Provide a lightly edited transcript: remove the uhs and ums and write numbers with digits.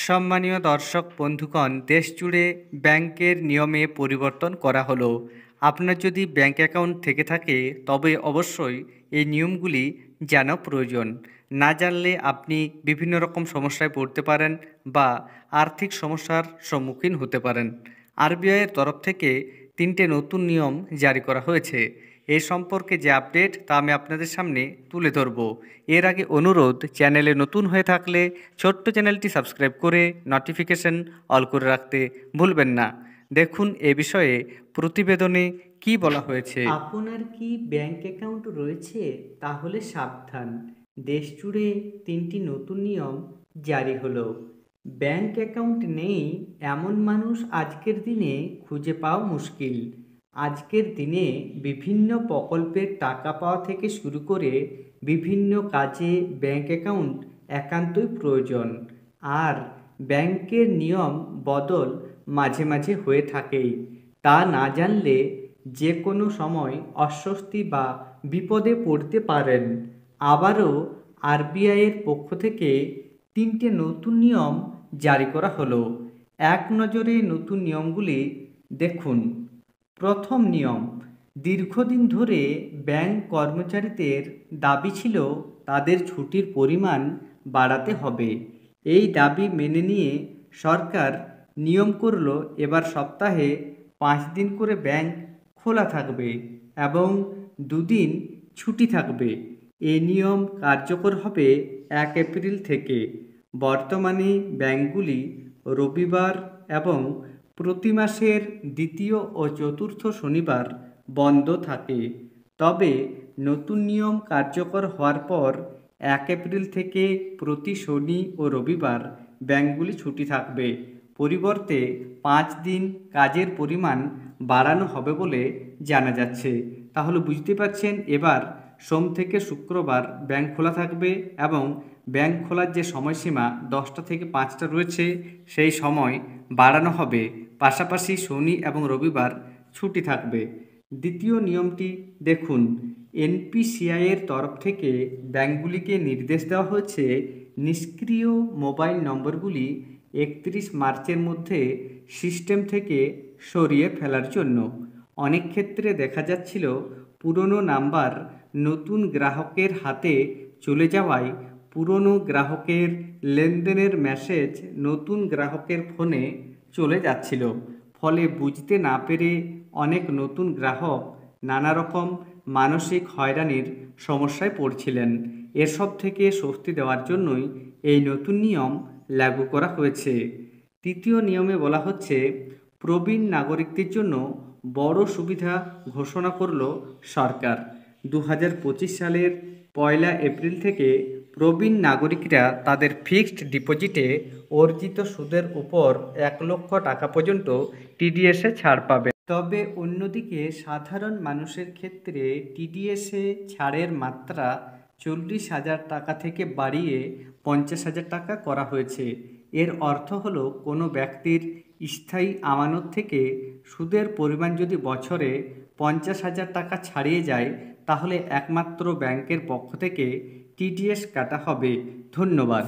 সম্মানীয় দর্শক বন্ধুগণ, দেশ জুড়ে ব্যাংকের নিয়মে পরিবর্তন করা হলো। আপনার যদি ব্যাংক অ্যাকাউন্ট থেকে থাকে তবে অবশ্যই এই নিয়মগুলি জানা প্রয়োজন। না জানলে আপনি বিভিন্ন রকম সমস্যায় পড়তে পারেন বা আর্থিক সমস্যার সম্মুখীন হতে পারেন। আরবিআইয়ের তরফ থেকে 3টে নতুন নিয়ম জারি করা হয়েছে। এই সম্পর্কে যে আপডেট তা আমি আপনাদের সামনে তুলে ধরব। এর আগে অনুরোধ, চ্যানেলে নতুন হয়ে থাকলে ছোট্ট চ্যানেলটি সাবস্ক্রাইব করে নোটিফিকেশন অল করে রাখতে ভুলবেন না। দেখুন এ বিষয়ে প্রতিবেদনে কি বলা হয়েছে। আপনার কি ব্যাংক অ্যাকাউন্ট রয়েছে? তাহলে সাবধান, দেশ জুড়ে 3টি নতুন নিয়ম জারি হলো। ব্যাংক অ্যাকাউন্ট নেই এমন মানুষ আজকের দিনে খুঁজে পাওয়া মুশকিল। আজকের দিনে বিভিন্ন প্রকল্পের টাকা পাওয়া থেকে শুরু করে বিভিন্ন কাজে ব্যাংক অ্যাকাউন্ট একান্তই প্রয়োজন। আর ব্যাংকের নিয়ম বদল মাঝে মাঝে হয়ে থাকেই। তা না জানলে যে কোনো সময় অস্বস্তি বা বিপদে পড়তে পারেন। আবারও আরবিআইয়ের পক্ষ থেকে 3টে নতুন নিয়ম জারি করা হলো। এক নজরে নতুন নিয়মগুলি দেখুন। প্রথম নিয়ম, দীর্ঘদিন ধরে ব্যাংক কর্মচারীদের দাবি ছিল তাদের ছুটির পরিমাণ বাড়াতে হবে। এই দাবি মেনে নিয়ে সরকার নিয়ম করল এবার সপ্তাহে 5 দিন করে ব্যাংক খোলা থাকবে এবং 2 দিন ছুটি থাকবে। এই নিয়ম কার্যকর হবে 1 এপ্রিল থেকে। বর্তমানে ব্যাংকগুলি রবিবার এবং প্রতি মাসের দ্বিতীয় ও চতুর্থ শনিবার বন্ধ থাকে। তবে নতুন নিয়ম কার্যকর হওয়ার পর 1 এপ্রিল থেকে প্রতি শনি ও রবিবার ব্যাংকগুলি ছুটি থাকবে। পরিবর্তে 5 দিন কাজের পরিমাণ বাড়ানো হবে বলে জানা যাচ্ছে। তাহলে বুঝতে পারছেন, এবার সোম থেকে শুক্রবার ব্যাংক খোলা থাকবে এবং ব্যাংক খোলার যে সময়সীমা 10টা থেকে 5টা রয়েছে সেই সময় বাড়ানো হবে। পাশাপাশি শনি এবং রবিবার ছুটি থাকবে। দ্বিতীয় নিয়মটি দেখুন। এনপিসিআইয়ের তরফ থেকে ব্যাংকগুলিকে নির্দেশ দেওয়া হয়েছে নিষ্ক্রিয় মোবাইল নম্বরগুলি 31 মার্চের মধ্যে সিস্টেম থেকে সরিয়ে ফেলার জন্য। অনেক ক্ষেত্রে দেখা যাচ্ছিল পুরনো নাম্বার নতুন গ্রাহকের হাতে চলে যাওয়ায় পুরনো গ্রাহকের লেনদেনের মেসেজ নতুন গ্রাহকের ফোনে চলে যাচ্ছিল। ফলে বুঝতে না পেরে অনেক নতুন গ্রাহক নানা রকম মানসিক হয়রানির সমস্যায় পড়ছিলেন। এসব থেকে স্বস্তি দেওয়ার জন্যই এই নতুন নিয়ম লাগু করা হয়েছে। তৃতীয় নিয়মে বলা হচ্ছে, প্রবীণ নাগরিকদের জন্য বড় সুবিধা ঘোষণা করল সরকার। 2025 সালের 1 এপ্রিল থেকে প্রবীণ নাগরিকরা তাদের ফিক্সড ডিপোজিটে অর্জিত সুদের উপর 1 লক্ষ টাকা পর্যন্ত টিডিএসে ছাড় পাবে। তবে অন্যদিকে সাধারণ মানুষের ক্ষেত্রে টিডিএসে ছাড়ের মাত্রা 40,000 টাকা থেকে বাড়িয়ে 50,000 টাকা করা হয়েছে। এর অর্থ হলো কোনো ব্যক্তির স্থায়ী আমানত থেকে সুদের পরিমাণ যদি বছরে 50,000 টাকা ছাড়িয়ে যায় তাহলে একমাত্র ব্যাংকের পক্ষ থেকে টিডিএস কাটা হবে। ধন্যবাদ।